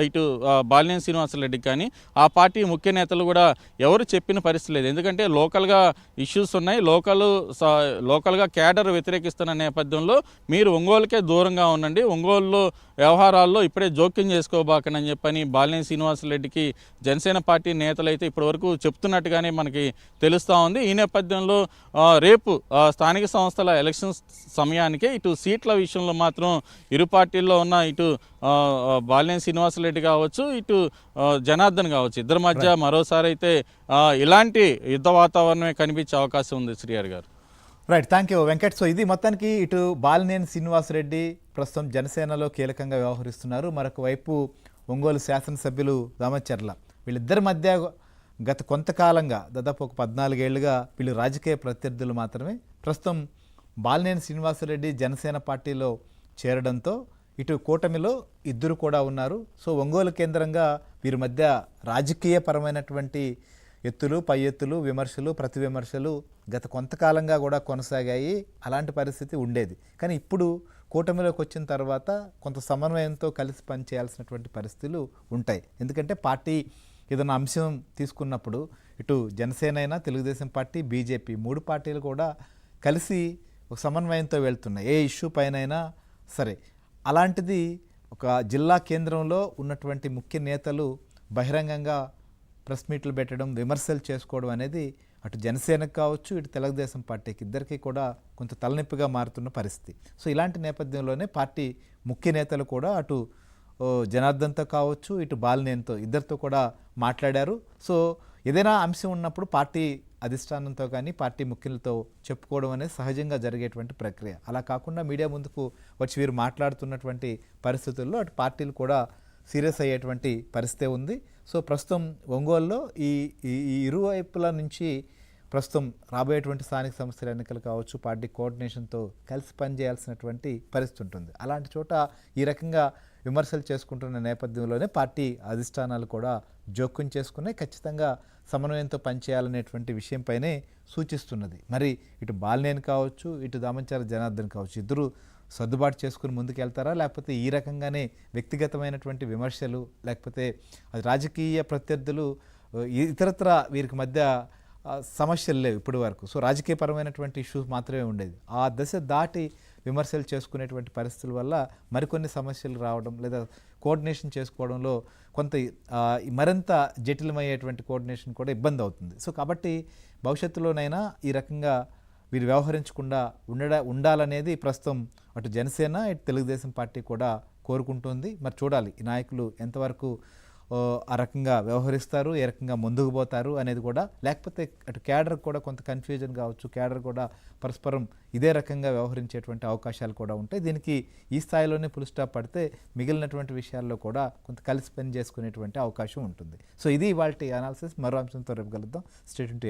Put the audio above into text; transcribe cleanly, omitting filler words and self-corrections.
ఇటు బాలినేని శ్రీనివాసరెడ్డికి కానీ ఆ పార్టీ ముఖ్య నేతలు కూడా ఎవరు చెప్పిన పరిస్థితి లేదు. ఎందుకంటే లోకల్గా ఇష్యూస్ ఉన్నాయి, లోకల్గా క్యాడర్ వ్యతిరేకిస్తున్న నేపథ్యంలో మీరు ఒంగోలుకే దూరంగా ఉండండి, ఒంగోలులో వ్యవహారాల్లో ఇప్పుడే జోక్యం చేసుకోబాకనని చెప్పని బాలినేని శ్రీనివాసరెడ్డికి జనసేన పార్టీ నేతలైతే ఇప్పటివరకు చెప్తున్నట్టుగానే మనకి తెలుస్తూ ఉంది. ఈ నేపథ్యంలో రేపు స్థానిక సంస్థల ఎలక్షన్స్ సమయానికే ఇటు సీట్ల విషయంలో మాత్రం ఇరు పార్టీల్లో ఉన్న ఇటు బాలినేని శ్రీనివాసరెడ్డి కావచ్చు, ఇటు జనార్దన్ కావచ్చు, ఇద్దరి మధ్య మరోసారి అయితే ఇలాంటి యుద్ధ వాతావరణమే కనిపించే అవకాశం ఉంది శ్రీహరి గారు. Right, thank you Venkat. So ఇది మొత్తానికి ఇటు బాలినేని శ్రీనివాసరెడ్డి ప్రస్తుతం జనసేనలో కీలకంగా వ్యవహరిస్తున్నారు, మరొక వైపు ఒంగోలు శాసనసభ్యులు దామచర్ల. వీళ్ళిద్దరి మధ్య గత కొంతకాలంగా దాదాపు ఒక 14 ఏళ్లుగా వీళ్ళు రాజకీయ ప్రత్యర్థులు మాత్రమే. ప్రస్తుతం బాలినేని శ్రీనివాసరెడ్డి జనసేన పార్టీలో చేరడంతో ఇటు కూటమిలో ఇద్దరు కూడా ఉన్నారు. సో ఒంగోలు కేంద్రంగా వీరి మధ్య రాజకీయపరమైనటువంటి ఎత్తులు పై ఎత్తులు, విమర్శలు ప్రతి విమర్శలు గత కొంతకాలంగా కూడా కొనసాగాయి. అలాంటి పరిస్థితి ఉండేది. కానీ ఇప్పుడు కూటమిలోకి వచ్చిన తర్వాత కొంత సమన్వయంతో కలిసి పనిచేయాల్సినటువంటి పరిస్థితులు ఉంటాయి. ఎందుకంటే పార్టీ ఏదైనా అంశం తీసుకున్నప్పుడు ఇటు జనసేన అయినా, తెలుగుదేశం పార్టీ, బీజేపీ 3 పార్టీలు కూడా కలిసి ఒక సమన్వయంతో వెళ్తున్నాయి ఏ ఇష్యూ పైనైనా సరే. అలాంటిది ఒక జిల్లా కేంద్రంలో ఉన్నటువంటి ముఖ్య నేతలు బహిరంగంగా ప్రెస్ మీట్లు పెట్టడం, విమర్శలు చేసుకోవడం అనేది అటు జనసేనకు కావచ్చు, ఇటు తెలుగుదేశం పార్టీకి ఇద్దరికీ కూడా కొంత తలనొప్పిగా మారుతున్న పరిస్థితి. సో ఇలాంటి నేపథ్యంలోనే పార్టీ ముఖ్య నేతలు కూడా అటు జనార్దన్తో కావచ్చు, ఇటు బాలినేనితో ఇద్దరితో కూడా మాట్లాడారు. సో ఏదైనా అంశం ఉన్నప్పుడు పార్టీ అధిష్టానంతో కానీ పార్టీ ముఖ్యులతో చెప్పుకోవడం అనేది సహజంగా జరిగేటువంటి ప్రక్రియ. అలా కాకుండా మీడియా ముందుకు వచ్చి వీరు మాట్లాడుతున్నటువంటి పరిస్థితుల్లో అటు పార్టీలు కూడా సీరియస్ అయ్యేటువంటి పరిస్థితి ఉంది. సో ప్రస్తుతం ఒంగోలులో ఈ ఇరువైపుల నుంచి ప్రస్తుతం రాబోయేటువంటి స్థానిక సంస్థల ఎన్నికలు కావచ్చు, పార్టీ కోఆర్డినేషన్తో కలిసి పనిచేయాల్సినటువంటి పరిస్థితి ఉంటుంది. అలాంటి చోట ఈ రకంగా విమర్శలు చేసుకుంటున్న నేపథ్యంలోనే పార్టీ అధిష్టానాలు కూడా జోక్యం చేసుకుని ఖచ్చితంగా సమన్వయంతో పనిచేయాలనేటువంటి విషయంపైనే సూచిస్తున్నది. మరి ఇటు బాలినేని కావచ్చు, ఇటు దామచర్ల జనార్దన్ కావచ్చు, ఇద్దరు సర్దుబాటు చేసుకుని ముందుకెళ్తారా, లేకపోతే ఈ రకంగానే వ్యక్తిగతమైనటువంటి విమర్శలు, లేకపోతే అది రాజకీయ ప్రత్యర్థులు ఇతరత్ర వీరికి మధ్య సమస్యలు లేవు ఇప్పటి వరకు. సో రాజకీయపరమైనటువంటి ఇష్యూస్ మాత్రమే ఉండేది. ఆ దశ దాటి విమర్శలు చేసుకునేటువంటి పరిస్థితుల వల్ల మరికొన్ని సమస్యలు రావడం, లేదా కోఆర్డినేషన్ చేసుకోవడంలో కొంత మరింత జటిలమయ్యేటువంటి కోఆర్డినేషన్ కూడా ఇబ్బంది అవుతుంది. సో కాబట్టి భవిష్యత్తులోనైనా ఈ రకంగా వీరు వ్యవహరించకుండా ఉండాలనేది ప్రస్తుతం అటు జనసేన, ఇటు తెలుగుదేశం పార్టీ కూడా కోరుకుంటుంది. మరి చూడాలి ఈ నాయకులు ఎంతవరకు ఆ రకంగా వ్యవహరిస్తారు, ఏ రకంగా ముందుకు పోతారు అనేది కూడా. లేకపోతే అటు క్యాడర్ కూడా కొంత కన్ఫ్యూజన్ కావచ్చు, క్యాడర్ కూడా పరస్పరం ఇదే రకంగా వ్యవహరించేటువంటి అవకాశాలు కూడా ఉంటాయి. దీనికి ఈ స్థాయిలోనే ఫుల్ స్టాప్ పడితే మిగిలినటువంటి విషయాల్లో కూడా కొంత కలిసి పని చేసుకునేటువంటి అవకాశం ఉంటుంది. సో ఇది ఇవాల్టి అనాలిసిస్. మరో అంశంతో రేపు కలుద్దాం. Stay tuned to